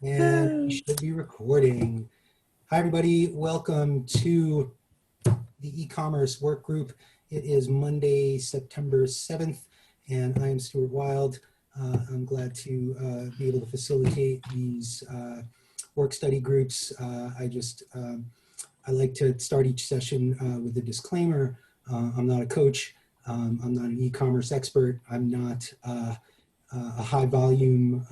And we should be recording. Hi, everybody. Welcome to the e-commerce work group. It is Monday, September 7th, and I am Stuart Wilde. I'm glad to be able to facilitate these work study groups. I like to start each session with a disclaimer. I'm not a coach. I'm not an e-commerce expert. I'm not a high volume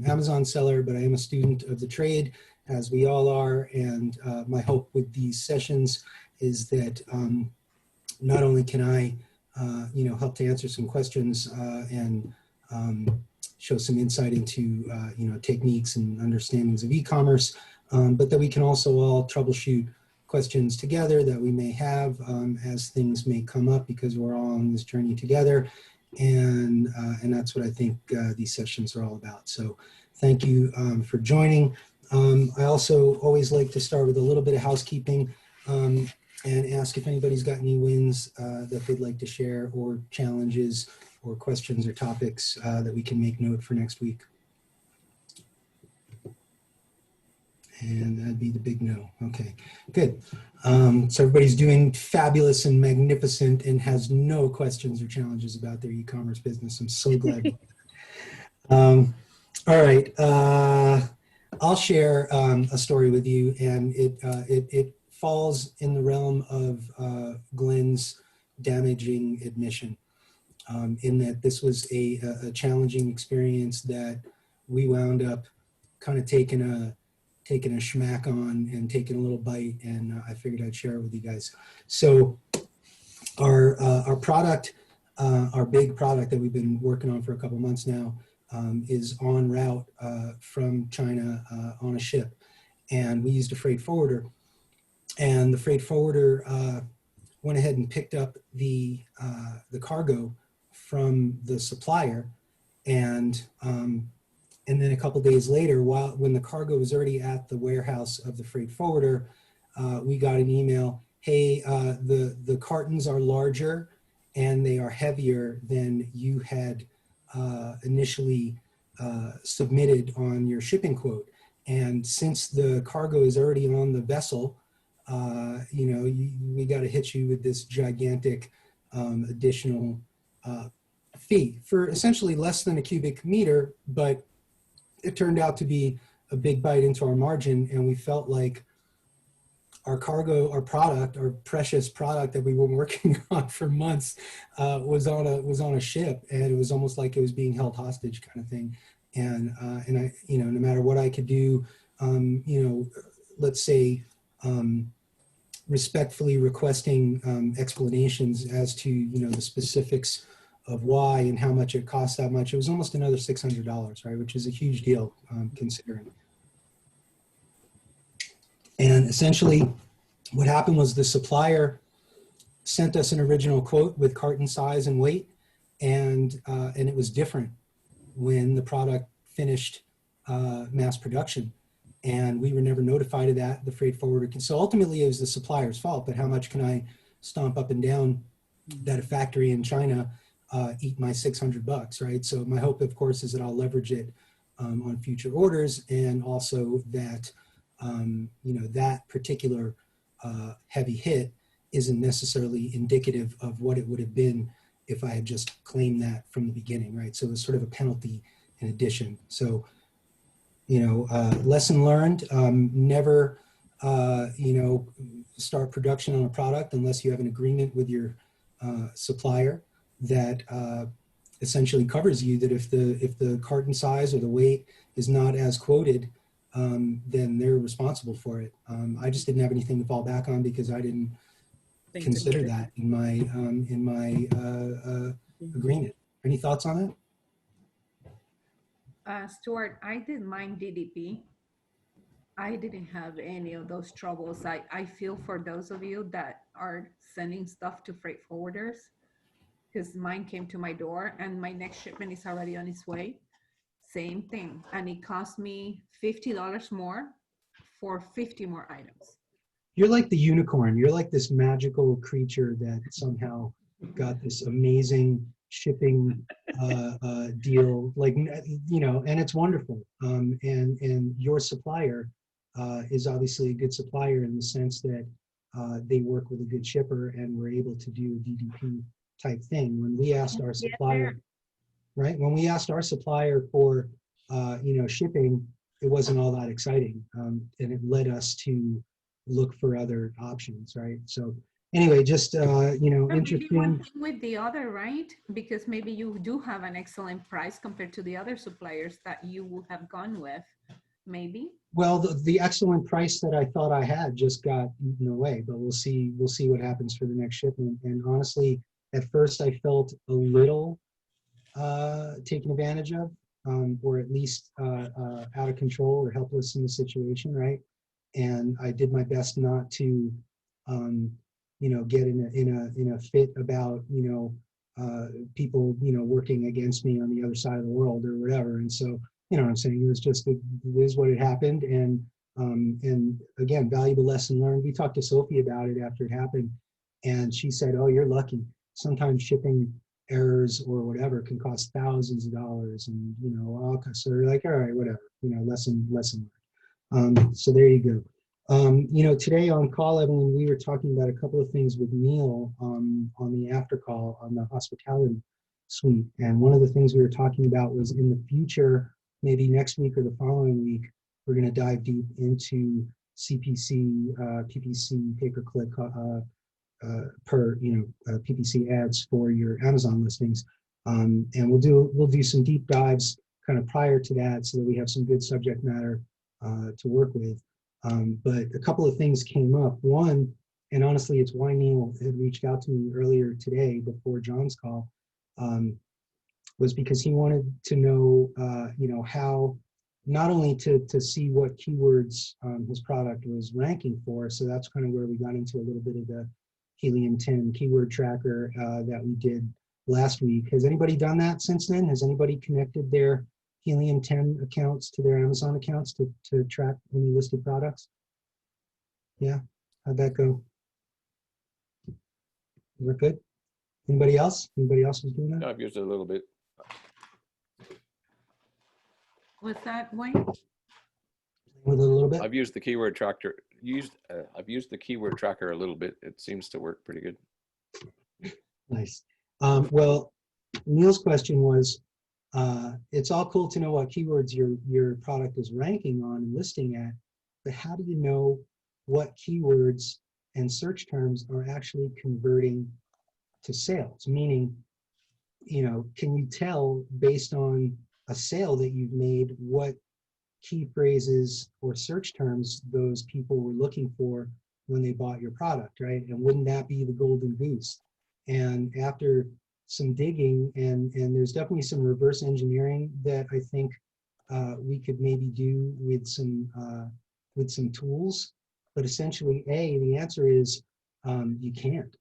Amazon seller, but I am a student of the trade, as we all are. And my hope with these sessions is that not only can I, help to answer some questions and show some insight into, techniques and understandings of e-commerce, but that we can also all troubleshoot questions together that we may have as things may come up, because we're all on this journey together. And that's what I think these sessions are all about. So thank you for joining. I also always like to start with a little bit of housekeeping and ask if anybody's got any wins that they'd like to share, or challenges or questions or topics that we can make note for next week. And that'd be the big no. Okay, good. So everybody's doing fabulous and magnificent and has no questions or challenges about their e-commerce business. I'm so glad. All right, I'll share a story with you, and it falls in the realm of Glenn's damaging admission, in that this was a challenging experience that we wound up kind of taking a schmack on and taking a little bite, and I figured I'd share it with you guys. So our product, our big product that we've been working on for a couple months now, is en route from China on a ship, and we used a freight forwarder, and the freight forwarder went ahead and picked up the cargo from the supplier, and then a couple days later, when the cargo was already at the warehouse of the freight forwarder, we got an email, hey, the cartons are larger and they are heavier than you had initially submitted on your shipping quote. And since the cargo is already on the vessel, we got to hit you with this gigantic additional fee for essentially less than a cubic meter, but it turned out to be a big bite into our margin, and we felt like our cargo, our product, our precious product that we were working on for months was on a ship, and it was almost like it was being held hostage, kind of thing. And I, no matter what I could do, let's say respectfully requesting explanations as to the specifics of why and how much it costs that much. It was almost another $600, right, which is a huge deal considering. And essentially what happened was the supplier sent us an original quote with carton size and weight, and it was different when the product finished mass production. And we were never notified of that, the freight forwarder. So ultimately it was the supplier's fault, but how much can I stomp up and down that a factory in China eat my $600, right? So my hope, of course, is that I'll leverage it on future orders, and also that that particular heavy hit isn't necessarily indicative of what it would have been if I had just claimed that from the beginning, right? So it was sort of a penalty in addition. So lesson learned: never start production on a product unless you have an agreement with your supplier that essentially covers you, that if the carton size or the weight is not as quoted, then they're responsible for it. I just didn't have anything to fall back on because I didn't consider that in my agreement. Any thoughts on that? Stuart, I did mine DDP. I didn't have any of those troubles. I feel for those of you that are sending stuff to freight forwarders, because mine came to my door and my next shipment is already on its way. Same thing. And it cost me $50 more for 50 more items. You're like the unicorn. You're like this magical creature that somehow got this amazing shipping deal, like, you know, and it's wonderful. And your supplier is obviously a good supplier in the sense that they work with a good shipper and we're able to do a DDP type thing. When we asked our Get supplier, there. right? When we asked our supplier for, you know, shipping, it wasn't all that exciting. And it led us to look for other options, right? So anyway, just, you know, Or maybe one interesting. thing with the other, right? Because maybe you do have an excellent price compared to the other suppliers that you would have gone with. Maybe. Well, the excellent price that I thought I had just got eaten away, but we'll see what happens for the next shipment. And honestly, at first I felt a little taken advantage of, or at least out of control or helpless in the situation, right? And I did my best not to, you know, get in a fit about, you know, people, you know, working against me on the other side of the world or whatever. And so, you know what I'm saying, it was just, it is what had happened. And again, valuable lesson learned. We talked to Sophie about it after it happened, and she said, "Oh, you're lucky. Sometimes shipping errors or whatever can cost thousands of dollars." And, you know, okay, so they're like, all right, whatever, you know, lesson learned. So there you go. You know, today on call, Evelyn, we were talking about a couple of things with Neil on the after call on the hospitality suite. And one of the things we were talking about was, in the future, maybe next week or the following week, we're going to dive deep into CPC, PPC, pay-per-click, per, you know, PPC ads for your Amazon listings. And we'll do some deep dives kind of prior to that, so that we have some good subject matter to work with. But a couple of things came up. One, and honestly, it's why Neil had reached out to me earlier today before John's call, was because he wanted to know, you know, how, not only to see what keywords his product was ranking for. So that's kind of where we got into a little bit of the Helium 10 keyword tracker that we did last week. Has anybody done that since then? Has anybody connected their Helium 10 accounts to their Amazon accounts to track any listed products? Yeah, how'd that go? We're good. Anybody else? Anybody else was doing that? Yeah, I've used it a little bit. What's that, Wayne? With a little bit. I've used the keyword tracker. I've used the keyword tracker a little bit. It seems to work pretty good. Nice. Well, Neil's question was, it's all cool to know what keywords your product is ranking on and listing at, but how do you know what keywords and search terms are actually converting to sales? Meaning, you know, can you tell based on a sale that you've made what key phrases or search terms those people were looking for when they bought your product, right? And wouldn't that be the golden goose? And after some digging, and there's definitely some reverse engineering that I think we could maybe do with some tools, but essentially, the answer is you can't.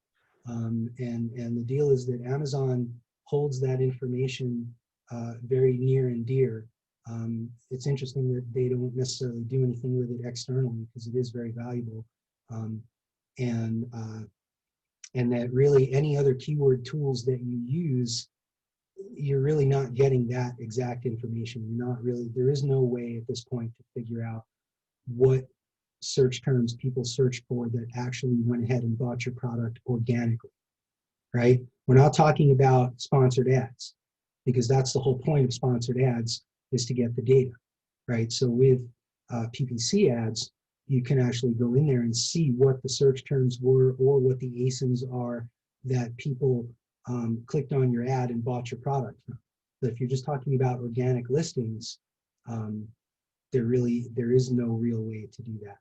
And the deal is that Amazon holds that information very near and dear. It's interesting that they don't necessarily do anything with it externally, because it is very valuable. And that really any other keyword tools that you use, you're really not getting that exact information. You're not really, there is no way at this point to figure out what search terms people searched for that actually went ahead and bought your product organically, right? We're not talking about sponsored ads, because that's the whole point of sponsored ads, is to get the data, right? So with PPC ads, you can actually go in there and see what the search terms were, or what the ASINs are that people clicked on your ad and bought your product from. But if you're just talking about organic listings, there is no real way to do that.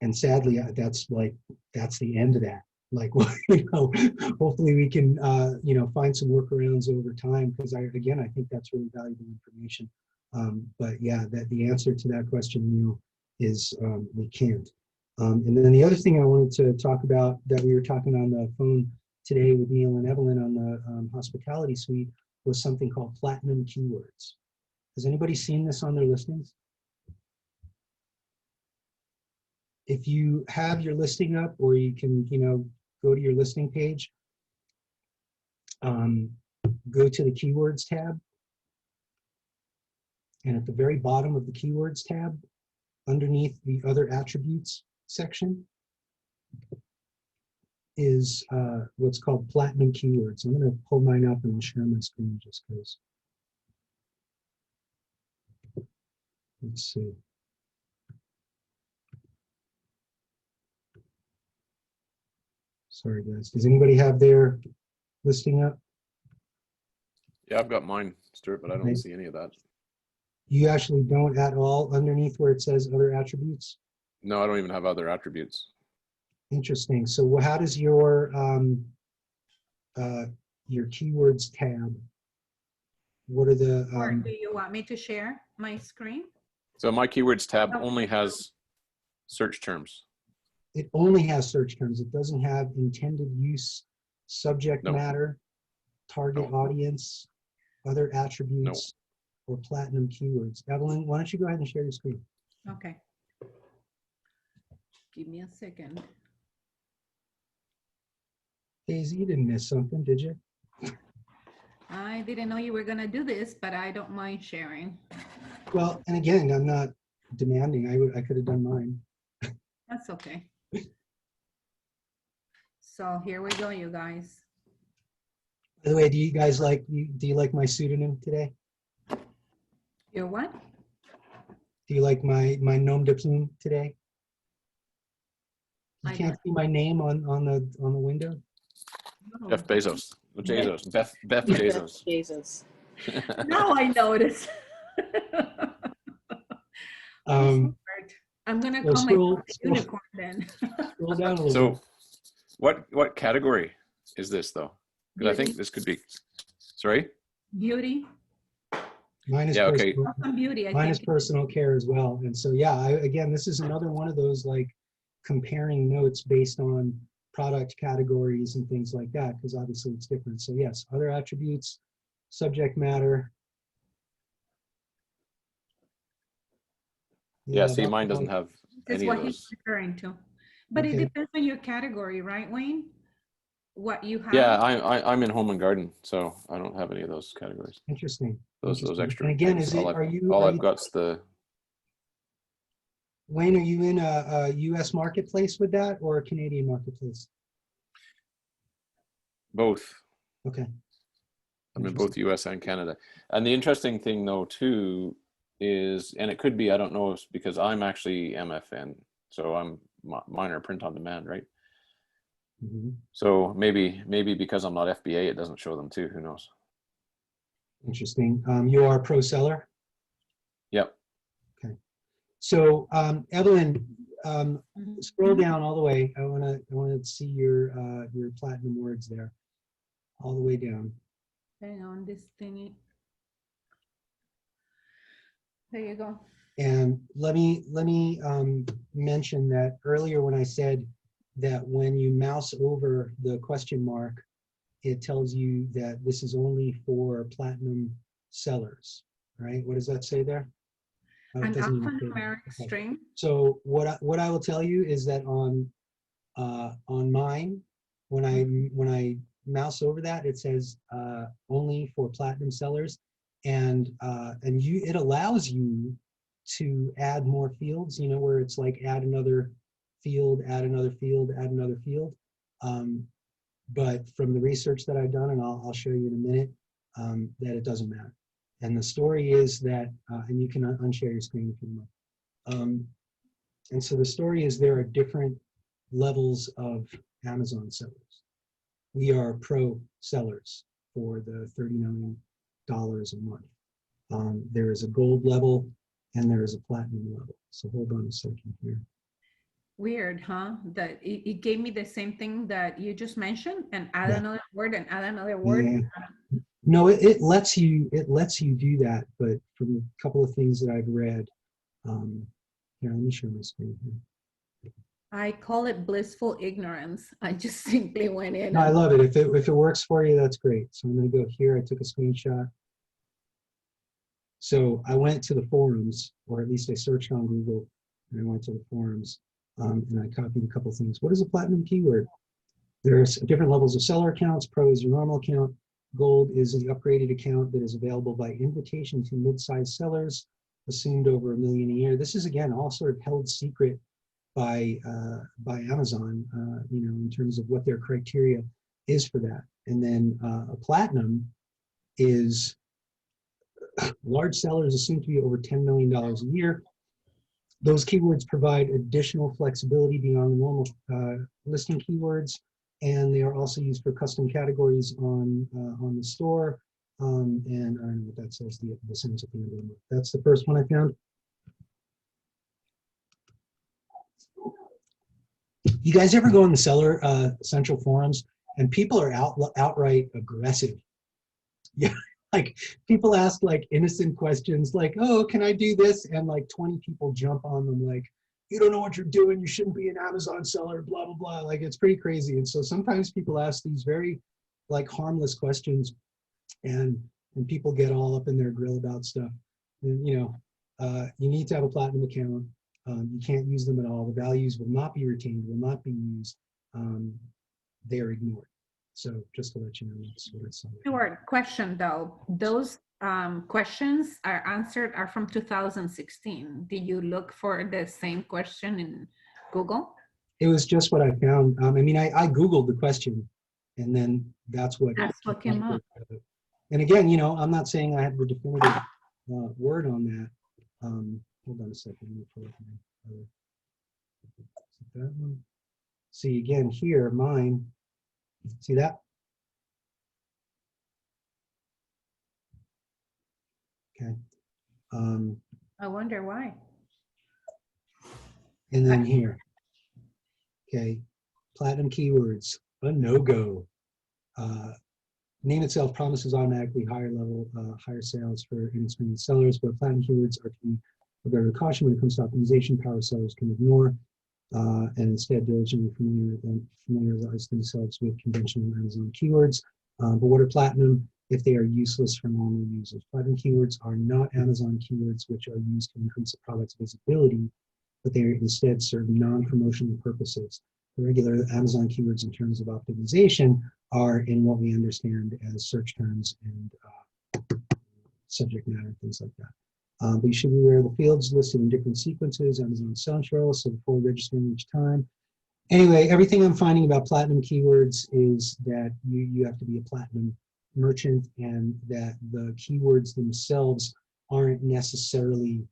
And sadly, that's the end of that. Like, well, you know, hopefully we can, you know, find some workarounds over time, because I think that's really valuable information. But yeah, the answer to that question, Neil, is we can't. And then the other thing I wanted to talk about, that we were talking on the phone today with Neil and Evelyn on the hospitality suite, was something called platinum keywords. Has anybody seen this on their listings? If you have your listing up, or you can, you know, go to your listing page, go to the Keywords tab. And at the very bottom of the Keywords tab, underneath the Other Attributes section, is what's called Platinum Keywords. I'm going to pull mine up and I'll share my screen just because. Let's see. Sorry, guys. Does anybody have their listing up? Yeah, I've got mine, Stuart, but I don't Okay. see any of that. You actually don't at all underneath where it says Other Attributes? No, I don't even have other attributes. Interesting. So how does your Keywords tab, what are the... Or do you want me to share my screen? So my keywords tab only has search terms. It only has search terms. It doesn't have intended use, subject No. matter, target No. audience, other attributes, or platinum keywords. Evelyn, why don't you go ahead and share your screen? Okay. Give me a second. Daisy, you didn't miss something, did you? I didn't know you were gonna do this, but I don't mind sharing. Well, and again, I'm not demanding. I could have done mine. That's okay. So here we go, you guys. By the way, do you guys like my pseudonym today? Your what? Do you like my nom de plume today? You I can't see my name on the window. No. Jeff Bezos. Bezos. Beth Bezos. Jesus. Now I notice. I'm gonna so call scroll- myself a unicorn then. Scroll down a little bit. So what category is this though? Because I think this could be, sorry? Beauty. Mine is Yeah, okay. personal, Awesome beauty. I mine is think. personal care as well. And so, yeah, again, this is another one of those like comparing notes based on product categories and things like that, because obviously it's different. So yes, other attributes, subject matter. Yeah, see, that's mine all. doesn't have That's any what of he's those. referring to. But it Okay. depends on your category, right, Wayne? What you have. Yeah, I'm in home and garden, so I don't have any of those categories. Interesting. Those Interesting. extra And again, things. is it? All I've got's the Wayne, are you in a U.S. marketplace with that or a Canadian marketplace? both. Okay. I'm in both US and Canada. And the interesting thing though too is, and it could be, I don't know, it's because I'm actually MFN, so I'm minor print on demand, right? Mm-hmm. So maybe because I'm not FBA, it doesn't show them too. Who knows? Interesting. You are a pro seller. Yep. Okay. So Evelyn, Mhm. scroll down all the way. I want to see your platinum words there, all the way down. Hang on, this thingy. There you go. And let me mention that earlier when I said that when you mouse over the question mark, it tells you that this is only for platinum sellers, right? What does that say there? Oh, it An doesn't even say that. alphanumeric Okay. string. So what I will tell you is that on mine, when I mouse over that, it says only for platinum sellers, and it allows you to add more fields. You know, where it's like add another field, add another field, add another field. But from the research that I've done, and I'll show you in a minute, that it doesn't matter. And the story is that, and you can unshare your screen if you want. And so the story is there are different levels of Amazon sellers. We are pro sellers for the $39 a month. There is a gold level and there is a platinum level. So hold on a second here. Weird, huh? That it gave me the same thing that you just mentioned, and add Yeah. another word and add another word. Yeah. No, it lets you do that, but from a couple of things that I've read, here, let me share my screen here. I call it blissful ignorance. I just simply went in. No, I and- love it. If it works for you, that's great. So I'm going to go here. I took a screenshot. So I went to the forums, or at least I searched on Google, and I went to the forums, and I copied a couple things. What is a platinum keyword? There's different levels of seller accounts. Pro is your normal account. Gold is an upgraded account that is available by invitation to mid-sized sellers, assumed over $1 million a year. This is, again, all sort of held secret by Amazon, you know, in terms of what their criteria is for that. And then a platinum is large sellers assumed to be over $10 million a year. Those keywords provide additional flexibility beyond the normal listing keywords, and they are also used for custom categories on the store. And I don't know what that says, the sentence at the end of the month. That's the first one I found. You guys ever go in the Seller Central forums and people are outright aggressive? Yeah, like people ask like innocent questions like, oh, can I do this? And like 20 people jump on them like, you don't know what you're doing, you shouldn't be an Amazon seller, blah, blah, blah. Like, it's pretty crazy. And so sometimes people ask these very like harmless questions, and people get all up in their grill about stuff. And, you know, you need to have a platinum account. You can't use them at all. The values will not be retained, will not be used. They are ignored. So just to let you know, that's what it's. Stuart, question though, those questions are from 2016. Did you look for the same question in Google? It was just what I found. I mean, I Googled the question, and then that's what came up. And again, you know, I'm not saying I have the definitive word on that. Hold on a second. Let me pull up my other. Is it that one? See, again, here, mine. See that? Okay. I wonder why. And then here. Okay. Platinum keywords, a no-go. Name itself promises automatically higher sales for inexperienced sellers, but platinum keywords are to be regarded with caution when it comes to optimization. Power sellers can ignore and instead diligently familiarize themselves with conventional Amazon keywords. But what are platinum if they are useless for normal users? Platinum keywords are not Amazon keywords, which are used to increase a product's visibility, but they instead serve non-promotional purposes. The regular Amazon keywords in terms of optimization are in what we understand as search terms and subject matter, things like that. But you should be aware of the fields listed in different sequences, Amazon Central, so before registering each time. Anyway, everything I'm finding about platinum keywords is that you have to be a platinum merchant, and that the keywords themselves aren't necessarily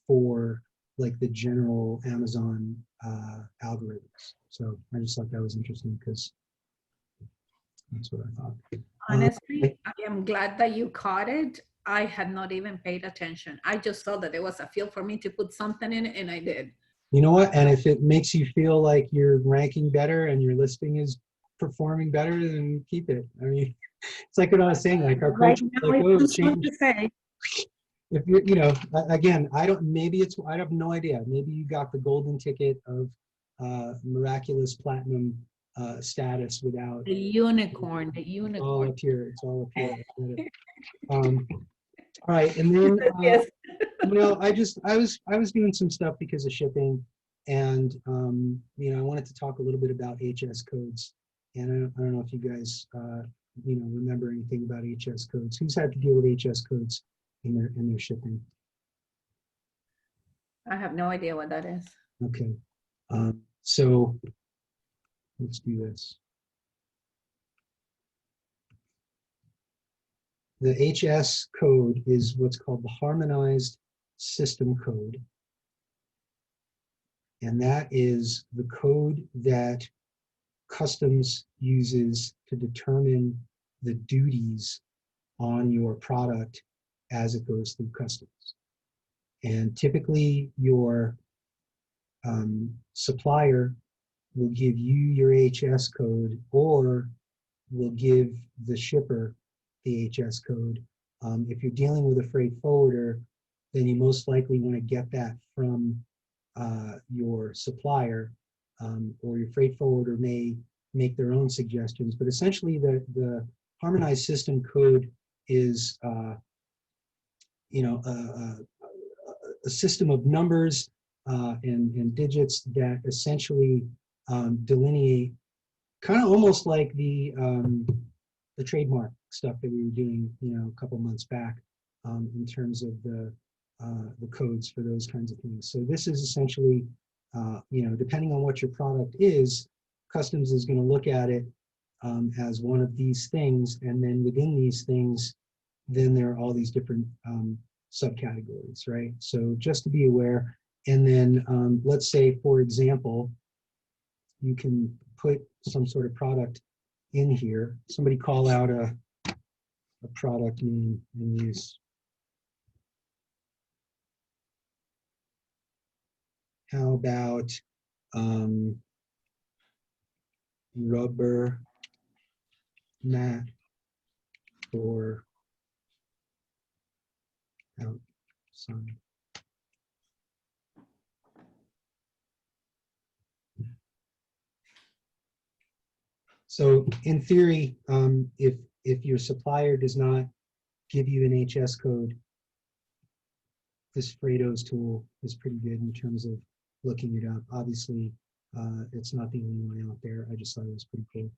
for like the general Amazon algorithms. So I just thought that was interesting because that's what I thought. Honestly, I am glad that you caught it. I had not even paid attention. I just saw that there was a field for me to put something in it, and I did. You know what? And if it makes you feel like you're ranking better and your listing is performing better, then keep it. I mean, it's like what I was saying, like our coach was like, whoa, change. If you're, you know, again, I have no idea. Maybe you got the golden ticket of miraculous platinum status without the unicorn. It's all up here. It's all up here. All right, and then Yes. you know, I was doing some stuff because of shipping, and you know, I wanted to talk a little bit about HS codes, and I don't know if you guys you know, remember anything about HS codes. Who's had to deal with HS codes in their shipping? I have no idea what that is. Okay, so let's do this. The HS code is what's called the Harmonized System Code. And that is the code that Customs uses to determine the duties on your product as it goes through Customs. And typically your supplier will give you your HS code, or will give the shipper the HS code. If you're dealing with a freight forwarder, then you most likely want to get that from your supplier, or your freight forwarder may make their own suggestions. But essentially, the Harmonized System Code is you know, a system of numbers and digits that essentially delineate, kind of almost like the the trademark stuff that we were doing, a couple months back in terms of the codes for those kinds of things. So this is essentially, depending on what your product is, customs is going to look at it as one of these things, and then within these things, then there are all these different subcategories, right? So just to be aware, and then let's say, for example, you can put some sort of product in here. Somebody call out a product name and use. How about rubber mat for outside? So in theory, if your supplier does not give you an HS code, this Fredo's tool is pretty good in terms of looking it up. Obviously, it's not the only one out there. I just thought it was pretty cool.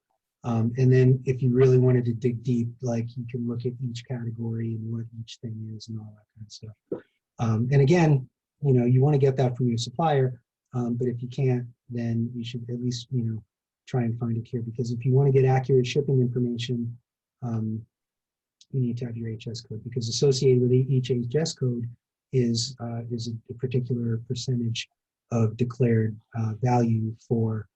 And then if you really wanted to dig deep, like you can look at each category and what each thing is and all that kind of stuff. And again, you want to get that from your supplier, but if you can't, then you should at least, try and find it here, because if you want to get accurate shipping information, you need to have your HS code, because associated with each HS code is a particular percentage of declared value for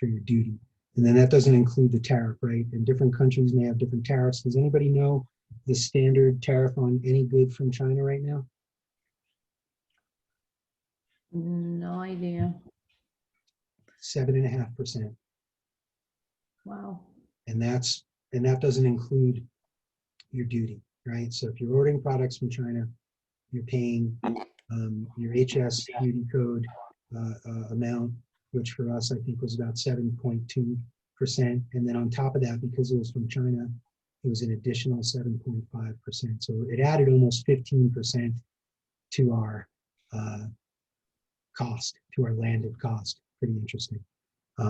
your duty. And then that doesn't include the tariff, right? And different countries may have different tariffs. Does anybody know the standard tariff on any good from China right now? No idea. 7.5%. Wow. And that doesn't include your duty, right? So if you're ordering products from China, you're paying your HS duty code amount, which for us I think was about 7.2%, and then on top of that, because it was from China, it was an additional 7.5%. So it added almost 15% to our cost, to our landed cost. Pretty interesting.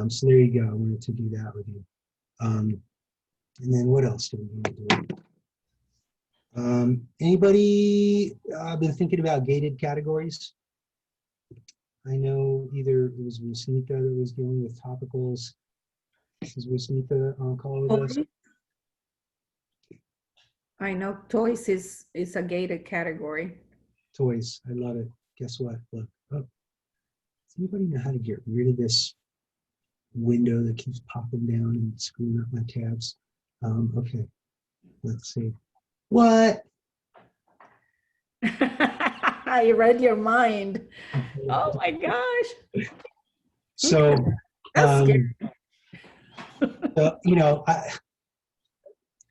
So there you go. I wanted to do that with you. And then what else do we want to do? Anybody been thinking about gated categories? I know either it was Rusnika that was dealing with topicals. Is Rusnika on call with us? I know toys is a gated category. Toys, I love it. Guess what? Look, oh, does anybody know how to get rid of this window that keeps popping down and screwing up my tabs? Okay, let's see. What? I read your mind. Oh my gosh. So, That's scary. so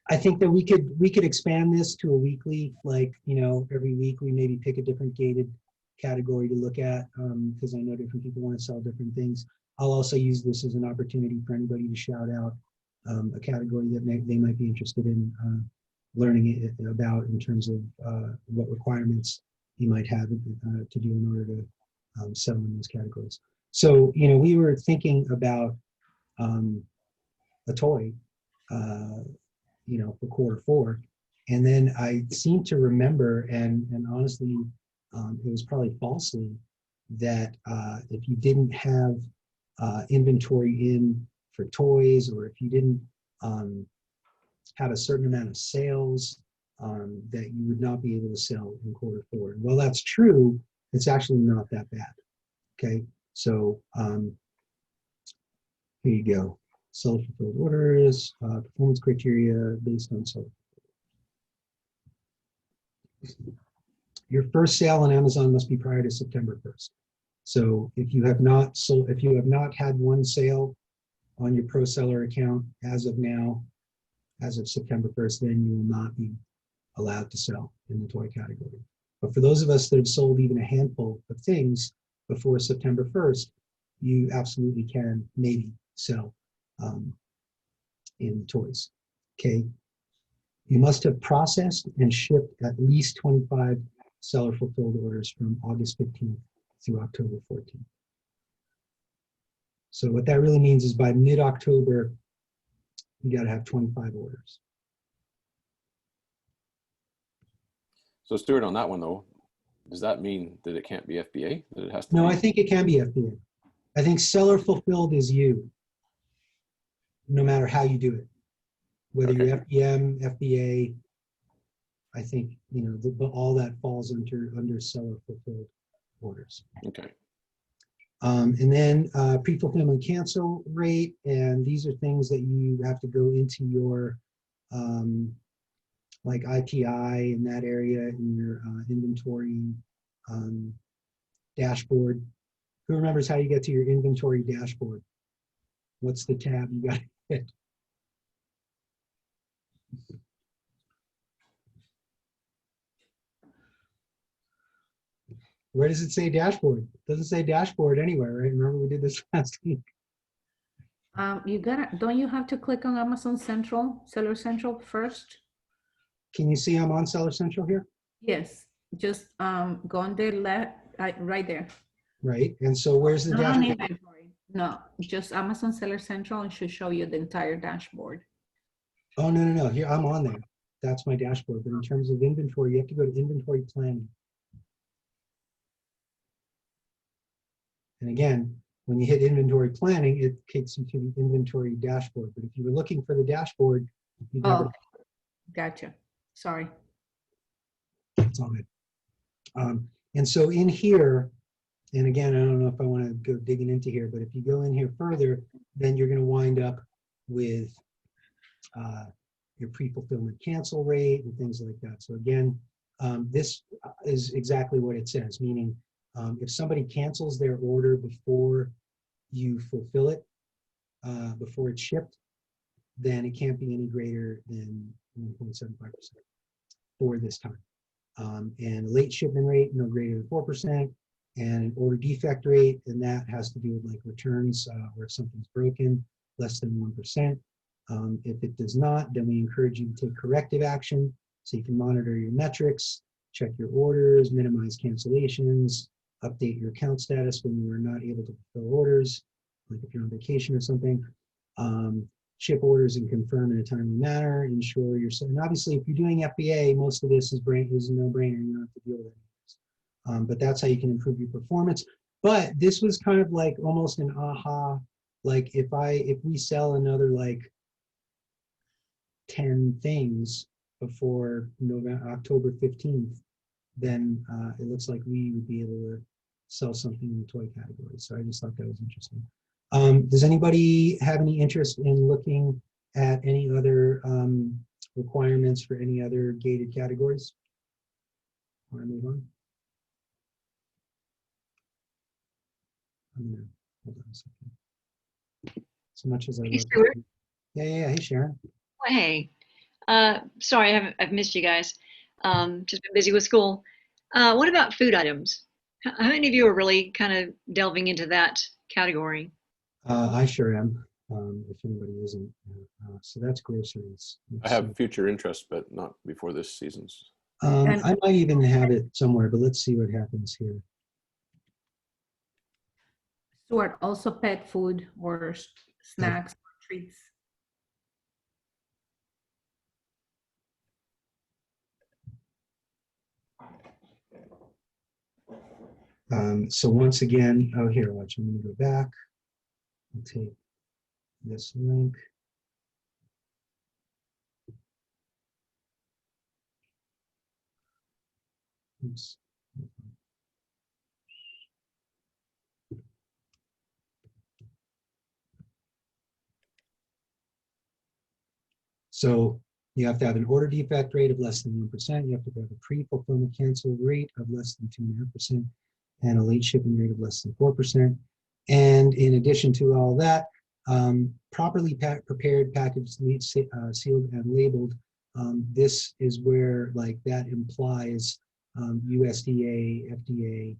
I think that we could expand this to a weekly, like, every week we maybe pick a different gated category to look at, because I know different people want to sell different things. I'll also use this as an opportunity for anybody to shout out a category that they might be interested in learning about in terms of what requirements you might have to do in order to sell in those categories. So, we were thinking about a toy, for Q4, and then I seem to remember, and honestly, it was probably falsely, that if you didn't have inventory in for toys, or if you didn't have a certain amount of sales, that you would not be able to sell in Q4. Well, that's true. It's actually not that bad. Okay, so here you go. Self-fulfilled orders, performance criteria based on self. Your first sale on Amazon must be prior to September 1st. So if you have not had one sale on your pro seller account as of now, as of September 1st, then you will not be allowed to sell in the toy category. But for those of us that have sold even a handful of things before September 1st, you absolutely can maybe sell in toys. Okay. You must have processed and shipped at least 25 seller fulfilled orders from August 15th through October 14th. So what that really means is by mid-October, you got to have 25 orders. So Stuart, on that one though, does that mean that it can't be FBA? That it has to No, be? I think it can be FBA. I think seller fulfilled is you, no matter how you do it. Whether Okay. you're FBM, FBA, I think, you know, all that falls under seller fulfilled orders. Okay. And then pre-fulfillment cancel rate, and these are things that you have to go into your like IPI in that area in your inventory dashboard. Who remembers how you get to your inventory dashboard? What's the tab you got to hit? Where does it say dashboard? It doesn't say dashboard anywhere, right? Remember we did this last week. Don't you have to click on Amazon Central, Seller Central first? Can you see I'm on Seller Central here? Yes, just go on the left, right there. Right, and so where's the Not on dashboard? inventory. No, just Amazon Seller Central and should show you the entire dashboard. Oh, no, here, I'm on there. That's my dashboard, but in terms of inventory, you have to go to inventory planning. And again, when you hit inventory planning, it takes you to the inventory dashboard. But if you were looking for the dashboard, you'd never. Oh, gotcha. Sorry. It's all good. And so in here, and again, I don't know if I want to go digging into here, but if you go in here further, then you're going to wind up with your pre-fulfillment cancel rate and things like that. So again, this is exactly what it says, meaning if somebody cancels their order before you fulfill it, before it's shipped, then it can't be any greater than 1.75% for this time. And late shipment rate, no greater than 4%, and an order defect rate, and that has to do with like returns or if something's broken, less than 1%. If it does not, then we encourage you to take corrective action so you can monitor your metrics, check your orders, minimize cancellations, update your account status when you are not able to fulfill orders, like if you're on vacation or something. Ship orders and confirm in a timely manner, ensure you're, and obviously if you're doing FBA, most of this is a no-brainer, you don't have to deal with it. But that's how you can improve your performance. But this was kind of like almost an aha, like if we sell another like 10 things before October 15th, then it looks like we would be able to sell something in the toy category. So I just thought that was interesting. Does anybody have any interest in looking at any other requirements for any other gated categories? Want to move on? I'm gonna hold on a second. So much as I Hey, love Stuart. yeah. Hey, Sharon. Oh, hey, sorry, I've missed you guys. Just been busy with school. What about food items? How many of you are really kind of delving into that category? I sure am. If anybody isn't, so that's groceries. I have future interest, but not before this season's. I might even have it somewhere, but let's see what happens here. Stuart, also pet food or snacks or treats. So once again, oh here, watch, I'm gonna go back and take this link. Oops. So you have to have an order defect rate of less than 1%. You have to have a pre-fulfillment cancel rate of less than 2.5% and a late shipping rate of less than 4%. And in addition to all that, properly prepared, packaged, sealed, and labeled. This is where like that implies USDA, FDA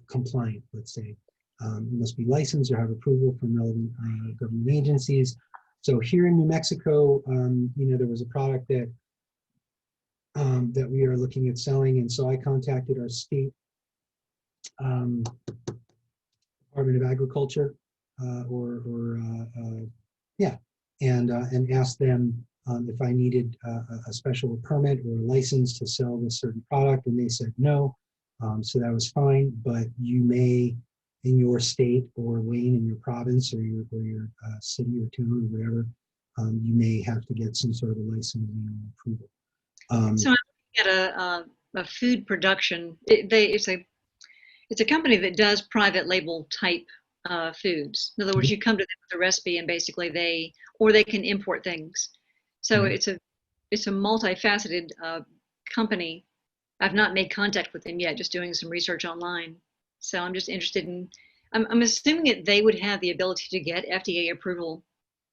compliant, let's say. You must be licensed or have approval from relevant government agencies. So here in New Mexico, you know, there was a product that that we are looking at selling, and so I contacted our state Department of Agriculture or and asked them if I needed a special permit or a license to sell this certain product, and they said no. So that was fine, but you may, in your state or Wayne, in your province or your city or town or whatever, you may have to get some sort of a licensing or approval. So I'm looking at a food production. It's a company that does private label type foods. In other words, you come to them with a recipe, and basically they can import things. So it's a multifaceted company. I've not made contact with them yet, just doing some research online. So I'm just interested in, I'm assuming that they would have the ability to get FDA approval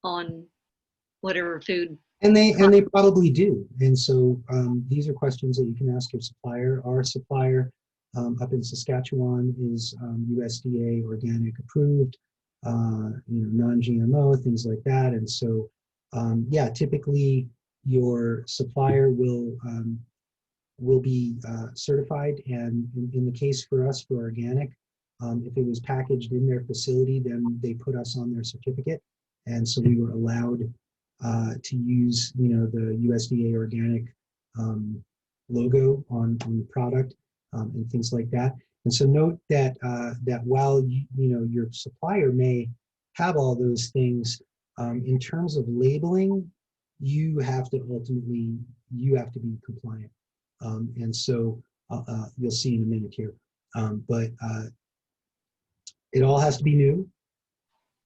on whatever food. And they probably do. And so these are questions that you can ask your supplier. Our supplier up in Saskatchewan is USDA organic approved, non-GMO, things like that. And so, yeah, typically your supplier will be certified. And in the case for us, for organic, if it was packaged in their facility, then they put us on their certificate. And so we were allowed to use, the USDA organic logo on the product and things like that. And so note that that while your supplier may have all those things, in terms of labeling, you have to ultimately be compliant. And so you'll see in a minute here, but it all has to be new.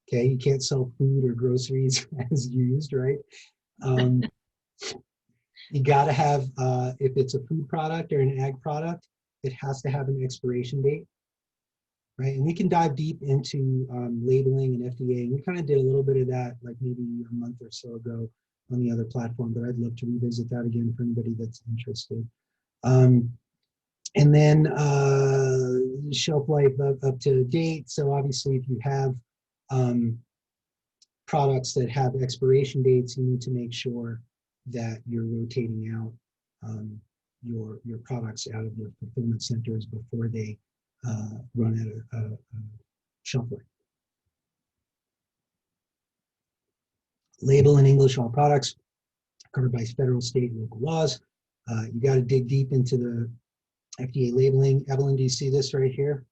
Okay, you can't sell food or groceries as used, right? You got to have, if it's a food product or an ag product, it has to have an expiration date, right? And we can dive deep into labeling and FDA, and we kind of did a little bit of that like maybe a month or so ago on the other platform, but I'd love to revisit that again for anybody that's interested. And then shelf life up to date. So obviously if you have products that have expiration dates, you need to make sure that you're rotating out your products out of the fulfillment centers before they run out of shelf life. Label in English all products covered by federal, state, and local laws. You got to dig deep into the FDA labeling. Evelyn, do you see this right here?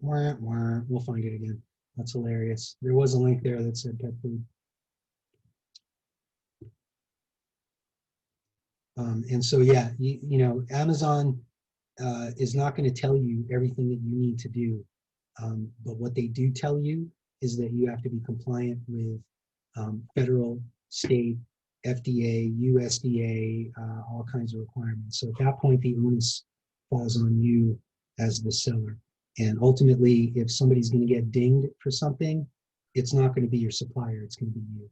We'll find it again. That's hilarious. There was a link there that said pet food. And so, yeah, Amazon is not going to tell you everything that you need to do. But what they do tell you is that you have to be compliant with federal, state, FDA, USDA, all kinds of requirements. So at that point, the onus falls on you as the seller. And ultimately, if somebody's going to get dinged for something, it's not going to be your supplier, it's going to be you.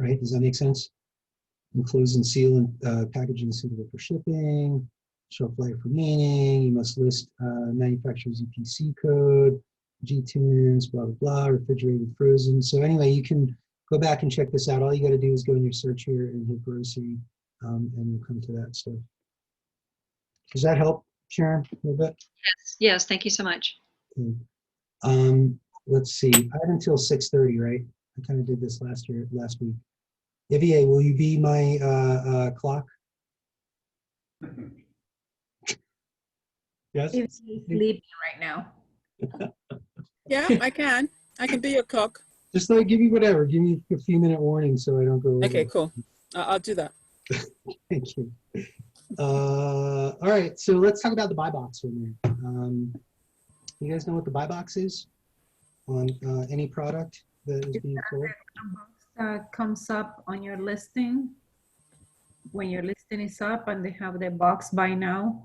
Right? Does that make sense? Enclose and seal and packaging suitable for shipping, shelf life remaining, you must list manufacturer's EPC code, G-tunes, blah, blah, blah, refrigerated, frozen. So anyway, you can go back and check this out. All you got to do is go in your search here and hit grocery, and you'll come to that stuff. Does that help, Sharon, a little bit? Yes, thank you so much. Okay. Let's see, I have until 6:30, right? I kind of did this last week. Ivier, will you be my clock? Yes? He's sleeping right now. Yeah, I can be your cook. Just like give me whatever. Give me a few minute warning so I don't go over. Okay, cool. I'll do that. Thank you. All right, so let's talk about the buy box for a minute. You guys know what the buy box is on any product that is being sold? Comes up on your listing when your listing is up and they have the box buy now.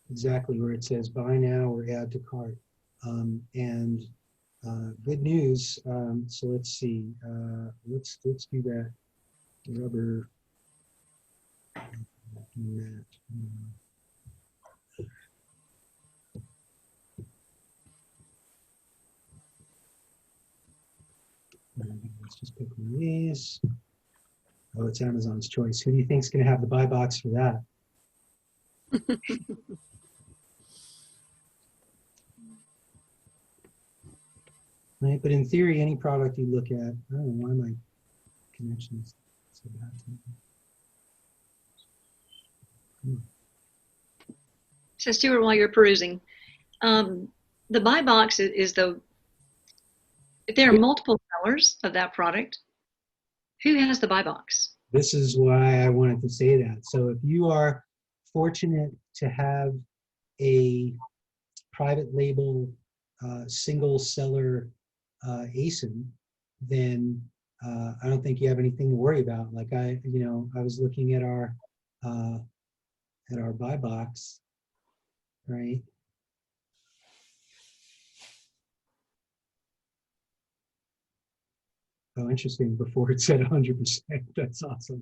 Exactly, where it says buy now or add to cart. And good news. So let's see. Let's do that. Rubber mat. Let's just pick one of these. Oh, it's Amazon's choice. Who do you think is going to have the buy box for that? right? But in theory, any product you look at, I don't know why my connection's so bad. So Stuart, while you're perusing, the buy box is the, if there are multiple sellers of that product, who has the buy box? This is why I wanted to say that. So if you are fortunate to have a private label single seller ASIN, then I don't think you have anything to worry about. Like I was looking at our buy box, right? Oh, interesting. Before it said 100%. That's awesome.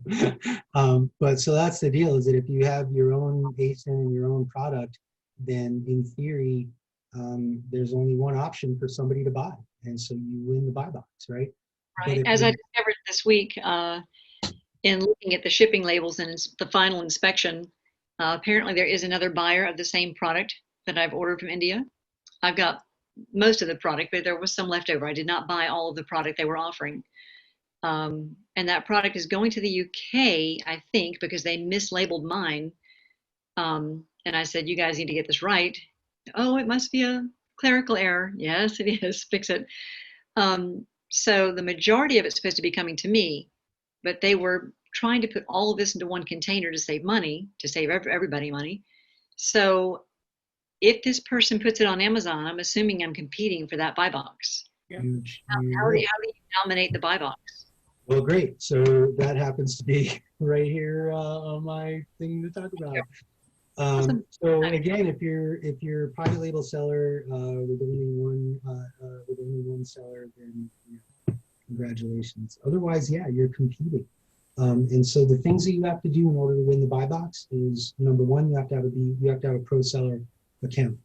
But so that's the deal, is that if you have your own ASIN and your own product, then in theory, there's only one option for somebody to buy. And so you win the buy box, right? Right. As I discovered this week in looking at the shipping labels and the final inspection, apparently there is another buyer of the same product that I've ordered from India. I've got most of the product, but there was some left over. I did not buy all of the product they were offering. And that product is going to the UK, I think, because they mislabeled mine. And I said, you guys need to get this right. Oh, it must be a clerical error. Yes, it is. Fix it. So the majority of it's supposed to be coming to me, but they were trying to put all of this into one container to save money, to save everybody money. So if this person puts it on Amazon, I'm assuming I'm competing for that buy box. Huge. How do you dominate the buy box? Well, great. So that happens to be right here on my thing to talk about. Awesome. So again, if you're a private label seller with only one seller, then congratulations. Otherwise, yeah, you're competing. And so the things that you have to do in order to win the buy box is, number one, you have to have a pro seller account.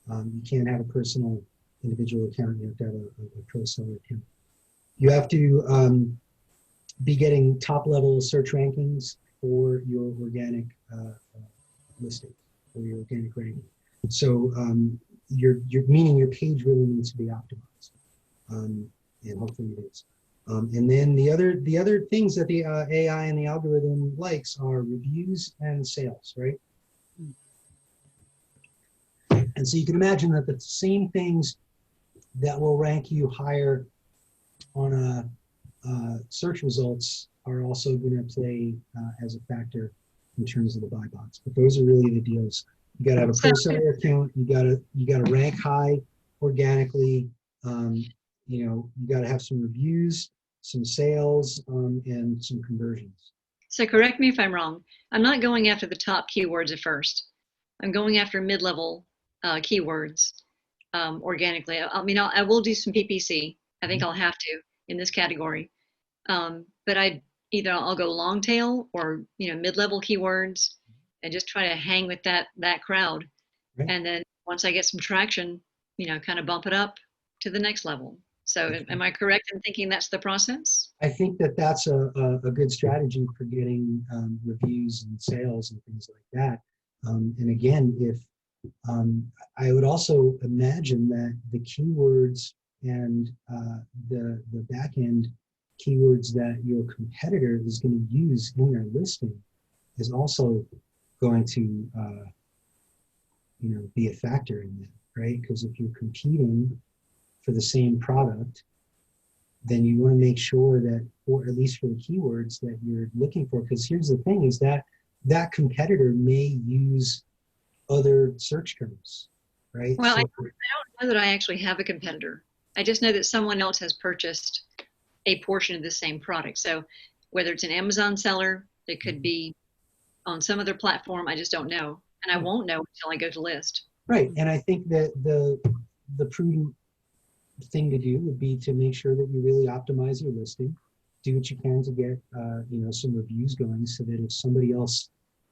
You can't have a personal individual account. You have to have a pro seller account. You have to be getting top level search rankings for your organic listing, or your organic ranking. So you're meaning your page really needs to be optimized, and hopefully it is. And then the other things that the AI and the algorithm likes are reviews and sales, right? And so you can imagine that the same things that will rank you higher on search results are also going to play as a factor in terms of the buy box. But those are really the deals. You got to have a pro seller account. You got to rank high organically. You got to have some reviews, some sales, and some conversions. So correct me if I'm wrong. I'm not going after the top keywords at first. I'm going after mid-level keywords organically. I mean, I will do some PPC. I think I'll have to in this category. But I'll go long tail or mid-level keywords and just try to hang with that crowd. Right. And then once I get some traction, kind of bump it up to the next level. So am I correct in thinking that's the process? I think that that's a good strategy for getting reviews and sales and things like that. And again, if I would also imagine that the keywords and the back end keywords that your competitor is going to use in their listing is also going to be a factor in that, right? Because if you're competing for the same product, then you want to make sure that, or at least for the keywords that you're looking for, because here's the thing, is that competitor may use other search terms, right? Well, so, I don't know that I actually have a competitor. I just know that someone else has purchased a portion of the same product. So whether it's an Amazon seller, it could be on some other platform, I just don't know. And I won't know until I go to list. Right, and I think that the prudent thing to do would be to make sure that you really optimize your listing, do what you can to get some reviews going, so that if somebody else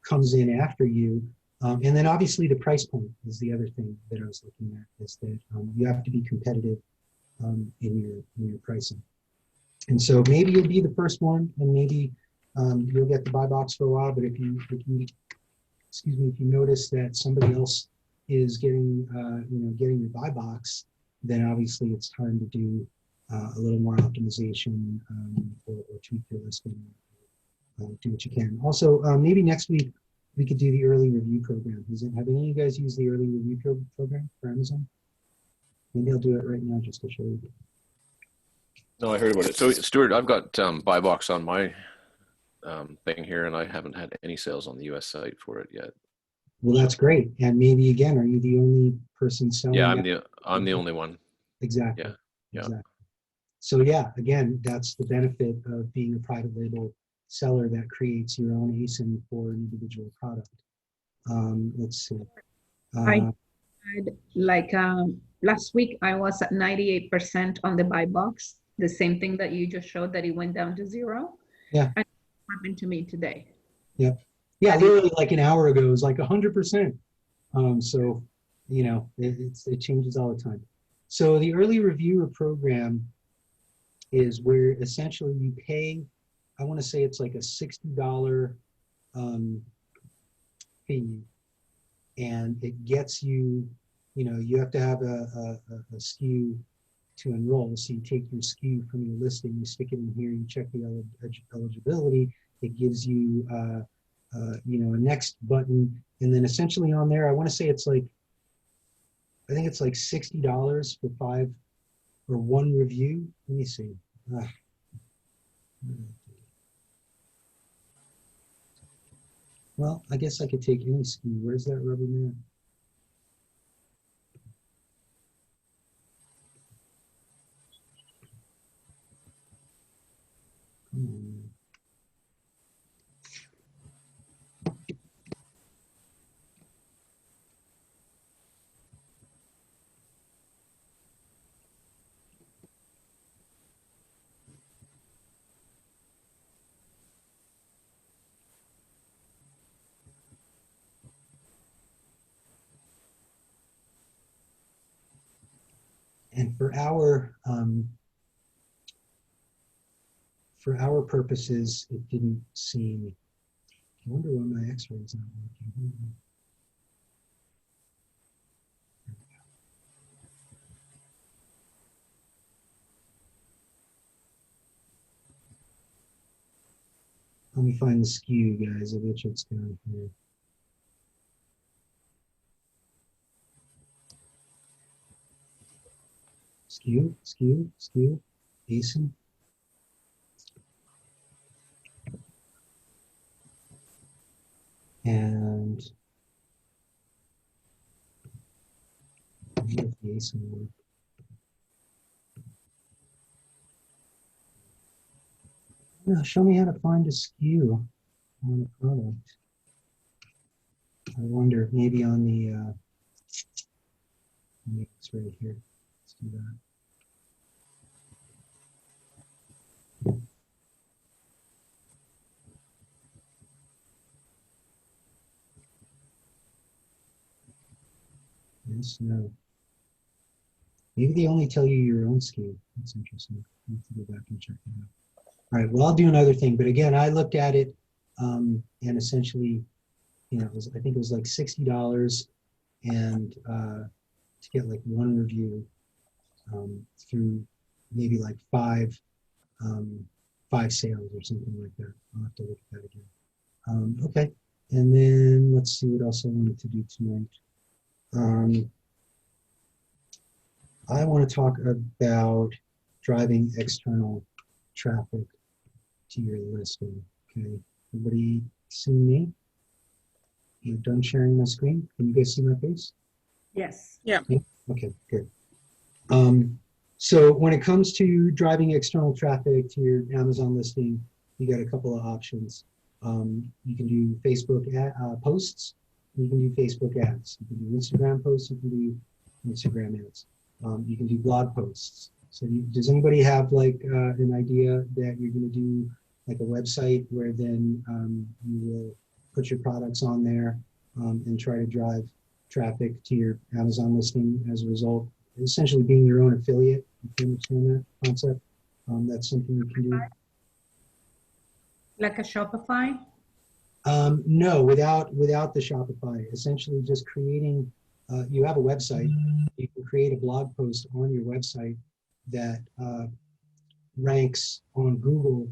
comes in after you, and then obviously the price point is the other thing that I was looking at, is that you have to be competitive in your pricing. And so maybe you'll be the first one, and maybe you'll get the buy box for a while. But if you notice that somebody else is getting your buy box, then obviously it's time to do a little more optimization, or tweak your listing. Do what you can. Also, maybe next week we could do the early review program. Have any of you guys used the early review program for Amazon? Maybe I'll do it right now just to show you. No, I heard about it. So, Stuart, I've got buy box on my thing here, and I haven't had any sales on the US site for it yet. Well, that's great. And maybe again, are you the only person selling? Yeah, that? I'm the only one. Exactly. Yeah. Exactly. So yeah, again, that's the benefit of being a private label seller that creates your own ASIN for an individual product. Let's see. I had like last week I was at 98% on the buy box. The same thing that you just showed that it went down to 0. Yeah. And it happened to me today. Yeah. Yeah, literally like an hour ago, it was like 100%. So, you know, it changes all the time. So the early reviewer program is where essentially you pay, I want to say it's like a $60 fee, and it gets you, you know, you have to have a SKU to enroll. So you take your SKU from your listing, you stick it in here, you check the eligibility. It gives you, you know, a next button, and then essentially on there, I want to say it's like, I think it's like $60 for 5 or 1 review. Let me see. Well, I guess I could take any SKU. Where's that rubber mat? Come on. And for our purposes, it didn't seem. I wonder why my X-ray is not working. Let me find the SKU, guys. I bet you it's down here. SKU, ASIN. And I wonder if the ASIN work. No, show me how to find a SKU on a product. I wonder, maybe on the, it's right here. Let's do that. Yes, no. Maybe they only tell you your own SKU. That's interesting. I'll have to go back and check that out. All right, well, I'll do another thing. But again, I looked at it and essentially, you know, it was, I think it was like $60 and to get like 1 review through maybe like 5 sales or something like that. I'll have to look at that again. Okay, and then let's see what else I wanted to do tonight. I want to talk about driving external traffic to your listing. Okay, everybody see me? You're done sharing my screen? Can you guys see my face? Yes. Yeah. Okay, good. So when it comes to driving external traffic to your Amazon listing, you got a couple of options. You can do Facebook posts. You can do Facebook ads. You can do Instagram posts. You can do Instagram ads. You can do blog posts. So does anybody have like an idea that you're going to do like a website where then you will put your products on there and try to drive traffic to your Amazon listing as a result? Essentially being your own affiliate. You can understand that concept. That's something you can do. Like a Shopify? No, without the Shopify. Essentially just creating, you have a website. You can create a blog post on your website that ranks on Google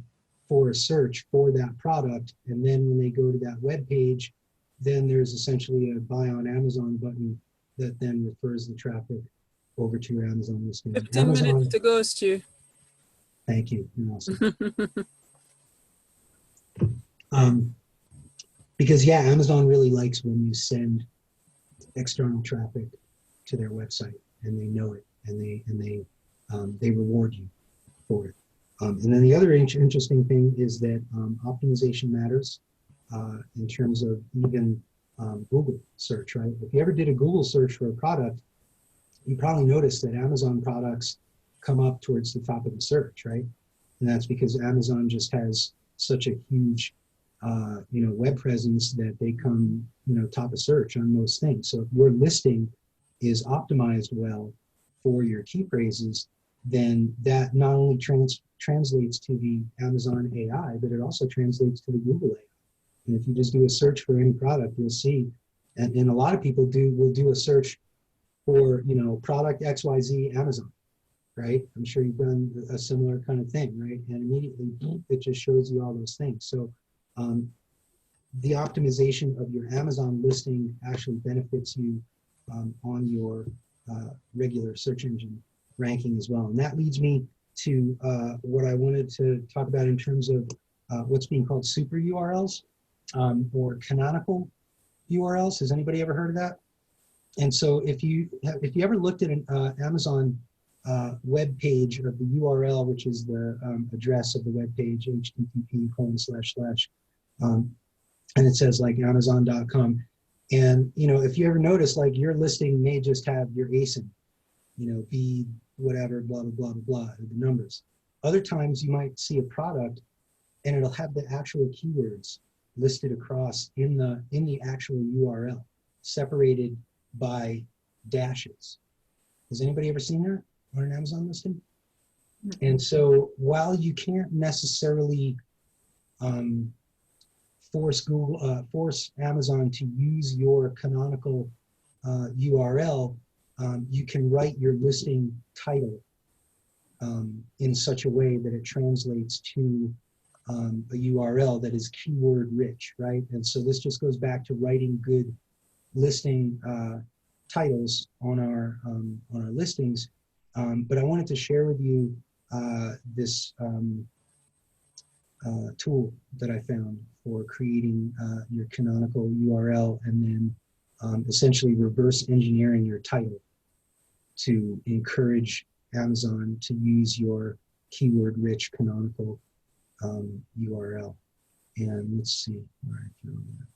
for a search for that product. And then when they go to that web page, then there's essentially a buy on Amazon button that then refers the traffic over to your Amazon listing. 15 Amazon, minutes to go, Stu. thank you. You're awesome. Because yeah, Amazon really likes when you send external traffic to their website, and they know it, and they reward you for it. And then the other interesting thing is that optimization matters in terms of even Google search, right? If you ever did a Google search for a product, you probably noticed that Amazon products come up towards the top of the search, right? And that's because Amazon just has such a huge web presence that they come, top of search on most things. So if your listing is optimized well for your key phrases, then that not only translates to the Amazon AI, but it also translates to the Google AI. And if you just do a search for any product, you'll see, and a lot of people will do a search for, product XYZ Amazon, right? I'm sure you've done a similar kind of thing, right? And immediately it just shows you all those things. So the optimization of your Amazon listing actually benefits you on your regular search engine ranking as well. And that leads me to what I wanted to talk about in terms of what's being called super URLs or canonical URLs. Has anybody ever heard of that? And so if you ever looked at an Amazon web page of the URL, which is the address of the web page, http:// and it says like amazon.com. And, if you ever notice, like your listing may just have your ASIN, be whatever, blah, blah, blah, blah, blah, the numbers. Other times you might see a product and it'll have the actual keywords listed across in the actual URL, separated by dashes. Has anybody ever seen that on an Amazon listing? And so while you can't necessarily force Amazon to use your canonical URL, you can write your listing title in such a way that it translates to a URL that is keyword rich, right? And so this just goes back to writing good listing titles on our listings. But I wanted to share with you this tool that I found for creating your canonical URL and then essentially reverse engineering your title to encourage Amazon to use your keyword rich canonical URL. And let's see where I found that.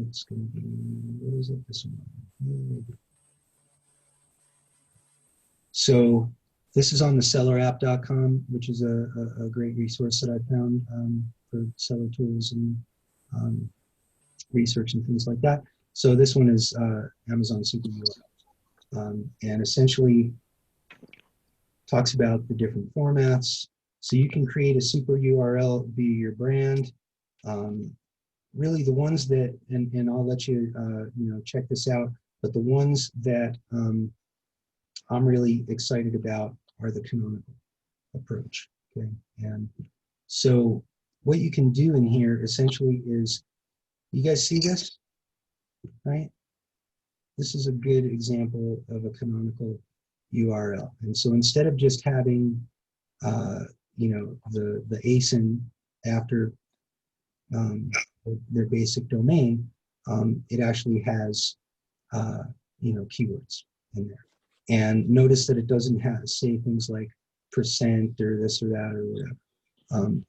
It's going to be, what is it? This one. So this is on the sellerapp.com, which is a great resource that I found for seller tools and research and things like that. So this one is Amazon Super URL, and essentially talks about the different formats. So you can create a super URL via your brand. Really the ones that, and I'll let you, check this out, but the ones that I'm really excited about are the canonical approach, okay? And so what you can do in here essentially is, you guys see this, right? This is a good example of a canonical URL. And so instead of just having, the ASIN after their basic domain, it actually has, keywords in there. And notice that it doesn't say things like percent or this or that or whatever.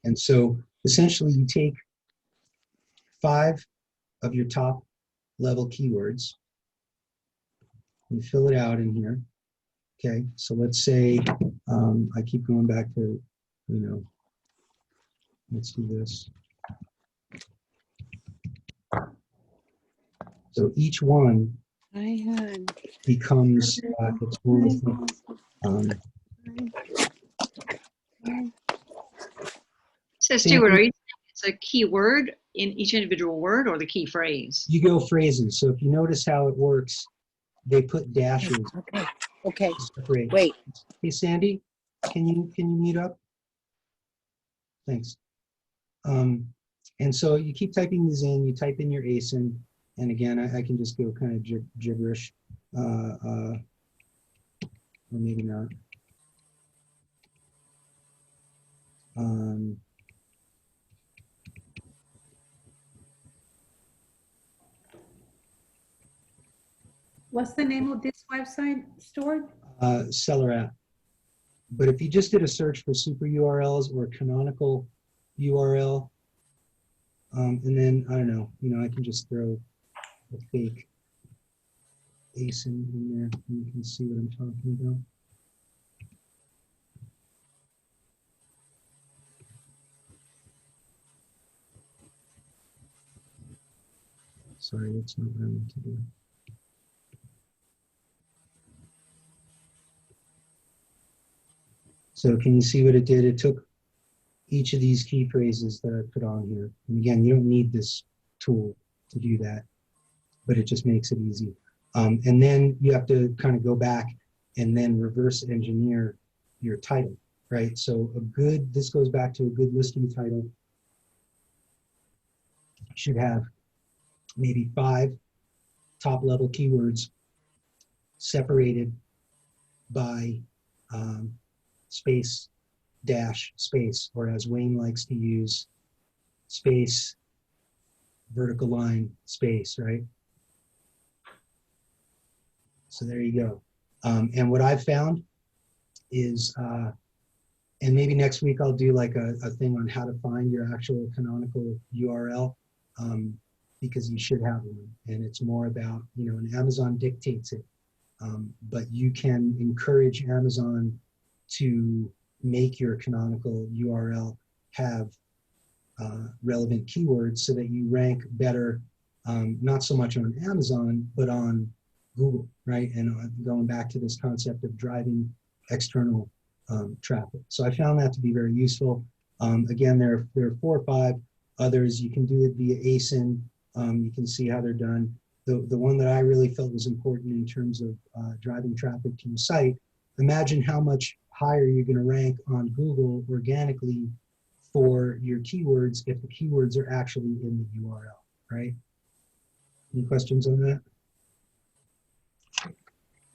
And so essentially you take 5 of your top level keywords, you fill it out in here. Okay, so let's say, I keep going back to, let's do this. So each one becomes its own thing. So Stuart, are you saying it's a keyword in each individual word or the key phrase? You go phrases. So if you notice how it works, they put dashes Okay, Separate. wait. Hey, Sandy, can you mute up? Thanks. And so you keep typing these in, you type in your ASIN, and again, I can just go kind of gibberish, or maybe not. What's the name of this website, Stuart? Seller app. But if you just did a search for super URLs or canonical URL, and then, I don't know, I can just throw a fake ASIN in there, and you can see what I'm talking about. Sorry, that's not what I meant to do. So can you see what it did? It took each of these key phrases that I put on here. And again, you don't need this tool to do that, but it just makes it easy. And then you have to kind of go back and then reverse engineer your title, right? So this goes back to a good listing title. Should have maybe 5 top level keywords separated by space dash space, or as Wayne likes to use, space, vertical line, space, right? So there you go. And what I've found is, and maybe next week I'll do like a thing on how to find your actual canonical URL, because you should have one. And it's more about, and Amazon dictates it, but you can encourage Amazon to make your canonical URL have relevant keywords so that you rank better, not so much on Amazon, but on Google, right? And going back to this concept of driving external traffic. So I found that to be very useful. Again, there are 4 or 5 others. You can do it via ASIN. You can see how they're done. The one that I really felt was important in terms of driving traffic to your site, imagine how much higher you're going to rank on Google organically for your keywords if the keywords are actually in the URL, right? Any questions on that?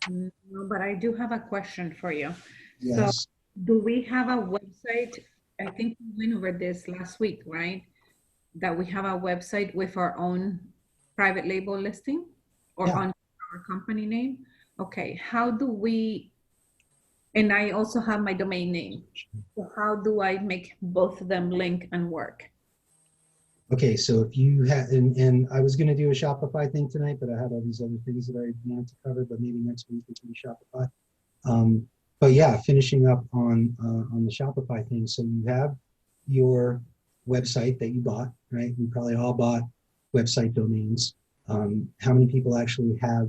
No, but I do have a question for you. Yes. So do we have a website? I think we went over this last week, right? That we have a website with our own private label listing or Yeah. on our company name. Okay, how do we, and I also have my domain name. So how do I make both of them link and work? Okay, so if you have, and I was going to do a Shopify thing tonight, but I had all these other things that I wanted to cover, but maybe next week we can do Shopify. But yeah, finishing up on the Shopify thing. So you have your website that you bought, right? We probably all bought website domains. How many people actually have,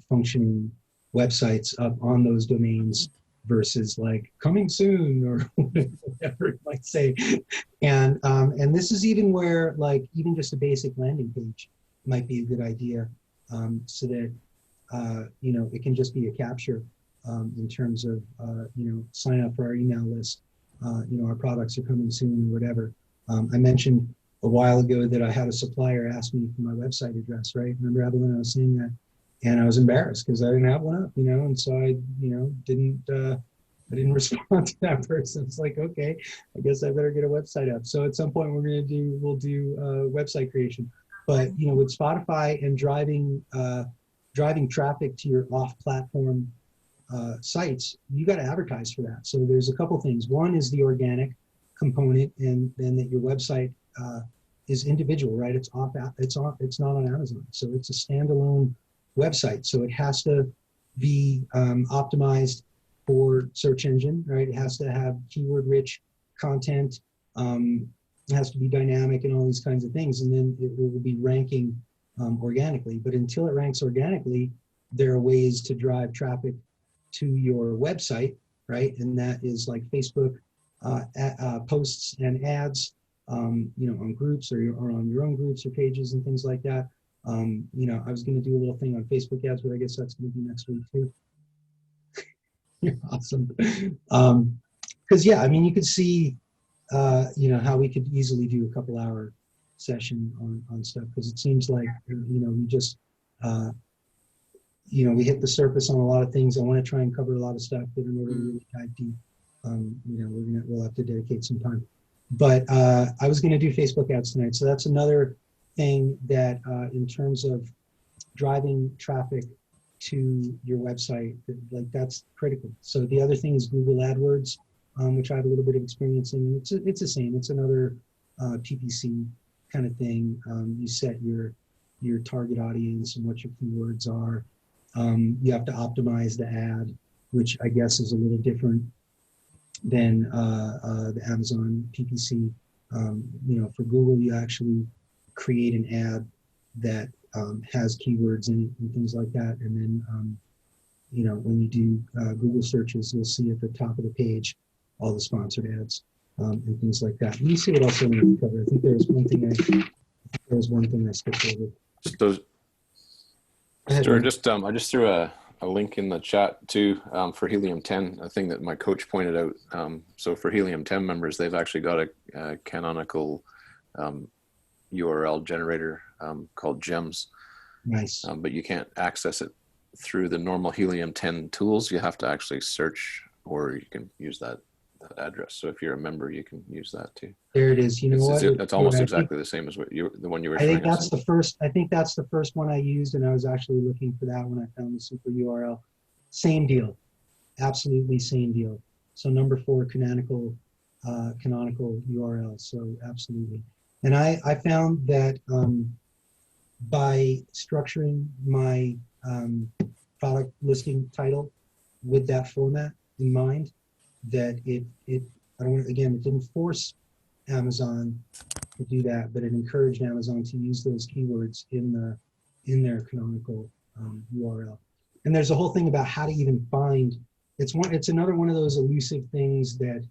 functioning websites up on those domains versus like coming soon or whatever it might say. And this is even where like even just a basic landing page might be a good idea, so that it can just be a capture in terms of sign up for our email list. Our products are coming soon or whatever. I mentioned a while ago that I had a supplier ask me for my website address, right? Remember Evelyn, I was saying that, and I was embarrassed because I didn't have one up, and so I didn't respond to that person. It's like, okay, I guess I better get a website up. So at some point we'll do website creation. But with Spotify and driving traffic to your off-platform sites, you got to advertise for that. So there's a couple things. One is the organic component, and then that your website is individual, right? It's not on Amazon, so it's a standalone website. So it has to be optimized for search engine, right? It has to have keyword-rich content. It has to be dynamic and all these kinds of things, and then it will be ranking organically. But until it ranks organically, there are ways to drive traffic to your website, right? And that is like Facebook posts and ads, on groups or on your own groups or pages and things like that. I was going to do a little thing on Facebook ads, but I guess that's going to be next week too. You're awesome. Because yeah, I mean, you could see, you know, how we could easily do a couple-hour session on stuff, because it seems like, you know, we just, you know, we hit the surface on a lot of things. I want to try and cover a lot of stuff, but in order to really dive deep, you know, we'll have to dedicate some time. But I was going to do Facebook ads tonight, so that's another thing that, in terms of driving traffic to your website, like that's critical. So the other thing is Google AdWords, which I have a little bit of experience in. It's the same. It's another PPC kind of thing. You set your target audience and what your keywords are. You have to optimize the ad, which I guess is a little different than the Amazon PPC. You know, for Google, you actually create an ad that has keywords in it and things like that. And then, you know, when you do Google searches, you'll see at the top of the page all the sponsored ads and things like that. Let me see what else I want to cover. I think there was one thing I skipped over. Just those. Stuart, I just threw a link in the chat too for Helium 10, a thing that my coach pointed out. So for Helium 10 members, they've actually got a canonical URL generator called Gems. Nice. But you can't access it through the normal Helium 10 tools. You have to actually search, or you can use that address. So if you're a member, you can use that too. There it is. You know what? That's almost exactly the same as the one you were showing us. I think that's the first one I used, and I was actually looking for that when I found the super URL. Same deal. Absolutely same deal. So number 4, canonical URL. So absolutely. And I found that by structuring my product listing title with that format in mind, that it didn't force Amazon to do that, but it encouraged Amazon to use those keywords in their canonical URL. And there's a whole thing about how to even find. It's another one of those elusive things that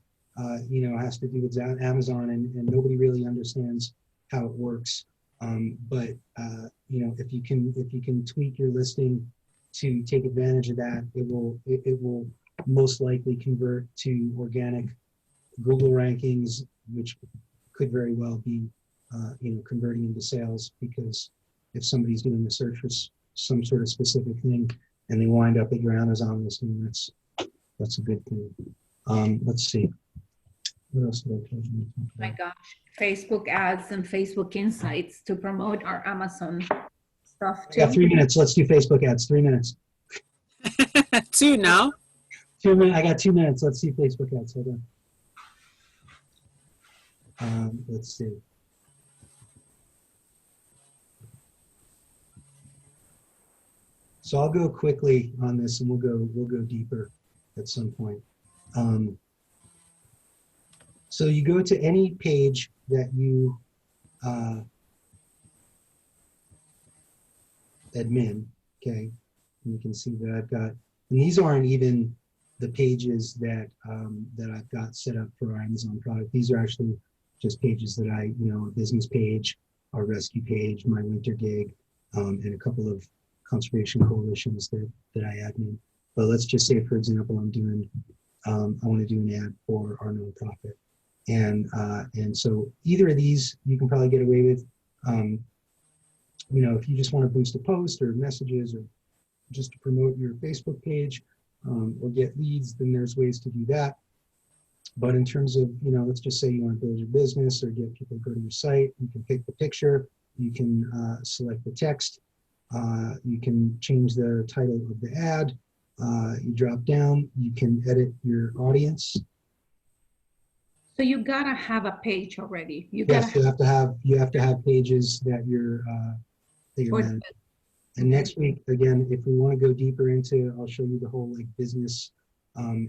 you know, has to do with Amazon, and nobody really understands how it works. But you know, if you can tweak your listing to take advantage of that, it will most likely convert to organic Google rankings, which could very well be you know, converting into sales, because if somebody's doing a search for some sort of specific thing and they wind up at your Amazon listing, that's a good thing. Let's see. What else did I tell you? Oh my gosh, Facebook ads and Facebook insights to promote our Amazon stuff too. Yeah, 3 minutes. Let's do Facebook ads. 3 minutes. 2 now. 2 minutes. I got 2 minutes. Let's see Facebook ads. Hold on. Let's see. So I'll go quickly on this, and we'll go deeper at some point. So you go to any page that you admin, okay? And you can see that I've got, and these aren't even the pages that that I've got set up for our Amazon product. These are actually just pages that I, you know, a business page, our rescue page, my winter gig, and a couple of conservation coalitions that I admin. But let's just say, for example, I'm doing, I want to do an ad for our nonprofit. And so either of these you can probably get away with. You know, if you just want to boost a post or messages, or just to promote your Facebook page, or get leads, then there's ways to do that. But in terms of, you know, let's just say you want to build your business or get people to go to your site, you can pick the picture, you can select the text, you can change the title of the ad, you drop down, you can edit your audience. So you gotta have a page already. Yes, you have to have pages that you're managing. And next week, again, if we want to go deeper into, I'll show you the whole like business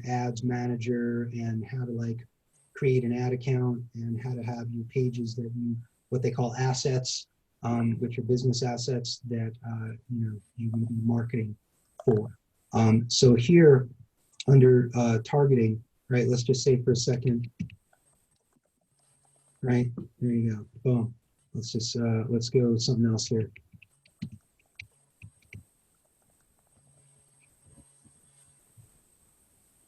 ads manager, and how to like create an ad account, and how to have your pages that you, what they call assets, which are business assets that you know, you will be marketing for. So here under targeting, right? Let's just say for a second, right? There you go. Boom. Let's just let's go with something else here.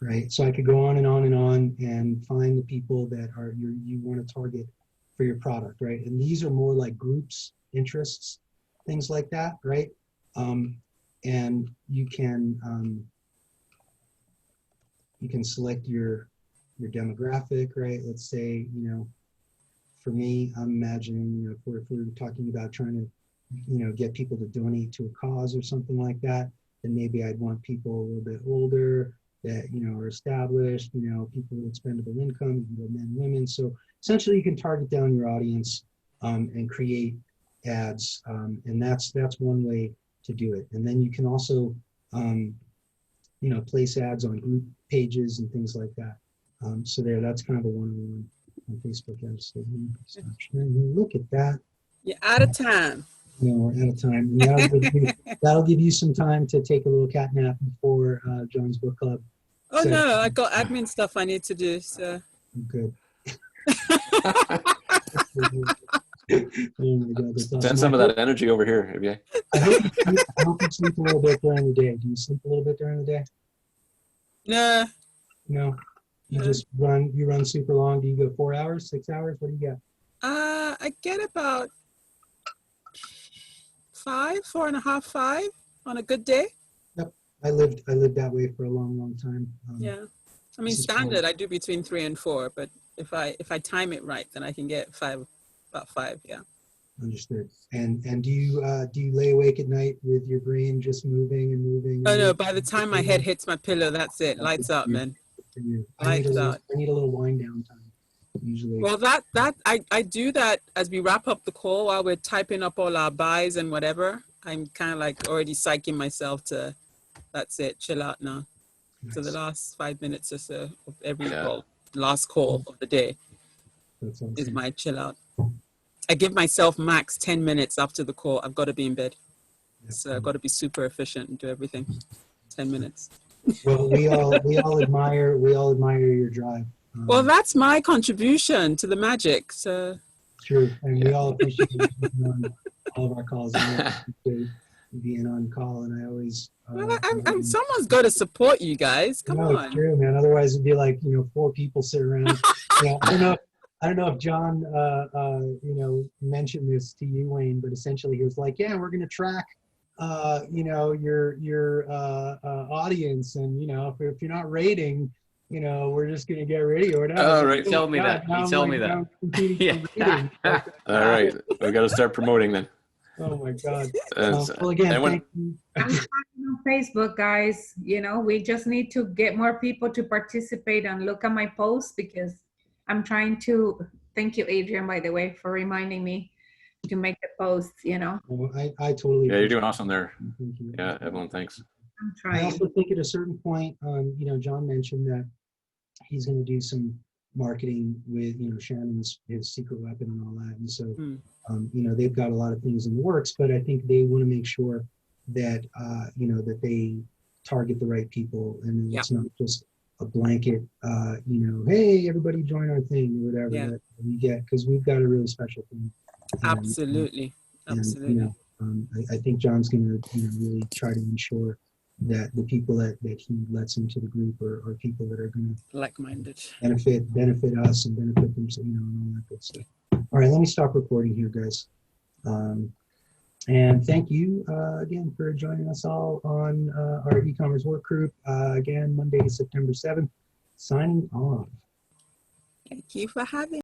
right? So I could go on and on and on and find the people that are you want to target for your product, right? And these are more like groups, interests, things like that, right? And you can select your demographic, right? Let's say, you know, for me, I'm imagining, you know, if we're talking about trying to, you know, get people to donate to a cause or something like that, then maybe I'd want people a little bit older that, you know, are established, you know, people with expendable income, you know, men, women. So essentially you can target down your audience and create ads. And that's one way to do it. And then you can also, you know, place ads on group pages and things like that. So that's kind of a one-on-one on Facebook ads. So look at that. You're out of time. You know, we're out of time. And that'll give you some time to take a little cat nap before John's book club. Oh So, no, I got admin stuff I need to do. So good. Oh my God, that's awesome. Send some of that energy over here, if you. I hope you sleep a little bit during the day. Do you sleep a little bit during the day? no, No. You just run super long. Do you go 4 hours, 6 hours? What do you get? I get about 4.5, 5 on a good day. Yep. I lived that way for a long time. Yeah, I mean this is standard. I do between 3 and 4, but if I time it right, then I can get about 5. Yeah. Understood. And do you lay awake at night with your brain just moving and moving? Oh no, by the time my head hits my pillow, that's it. Lights out, man. I need a Lights out. little wind down time usually. Well, I do that as we wrap up the call while we're typing up all our buys and whatever. I'm kind of like already psyching myself to, that's it, chill out now. Nice. So the last 5 minutes or so of every Yeah. call, last call of the day That's awesome. is my chill out. I give myself max 10 minutes after the call. I've got to be in bed. Yep. So I've got to be super efficient and do everything. 10 minutes. Well, we all admire your drive. Well, that's my contribution to the magic. So True, and we all appreciate you being on all of our calls. And appreciate you being on call, and I always. well, I'm someone's got to support you guys. Come no, on. it's true, man. Otherwise, it'd be like 4 people sitting around. I don't know if John, mentioned this to you, Wayne, but essentially he was like, "Yeah, we're going to track, your audience, and if you're not rating, we're just going to get rid of you or whatever." Oh, right. He told me that. He told me that. Yeah. All right, we got to start promoting then. Oh my God. And- Well, again, and when- thank you. I'm talking on Facebook, guys. We just need to get more people to participate and look at my posts, because I'm trying to. Thank you, Adrian, by the way, for reminding me to make the posts. Well, I totally. Yeah, you're doing awesome there. Thank you. Yeah, Evelyn, thanks. I'm I trying. also think at a certain point, John mentioned that he's going to do some marketing with, Shannon's his secret weapon and all that. And so, they've got a lot of things in the works, but I think they want to make sure that, that they target the right people, and it's not just a blanket, hey, everybody join our thing or whatever that we get, because we've got a really special thing. Absolutely. Absolutely. I think John's going to, really try to ensure that the people that he lets into the group are people that are going to Like-minded. benefit us and benefit them, and all that good stuff. All right, let me stop recording here, guys. And thank you again for joining us all on our e-commerce work group. Again, Monday, September 7th, signing off. Thank you for having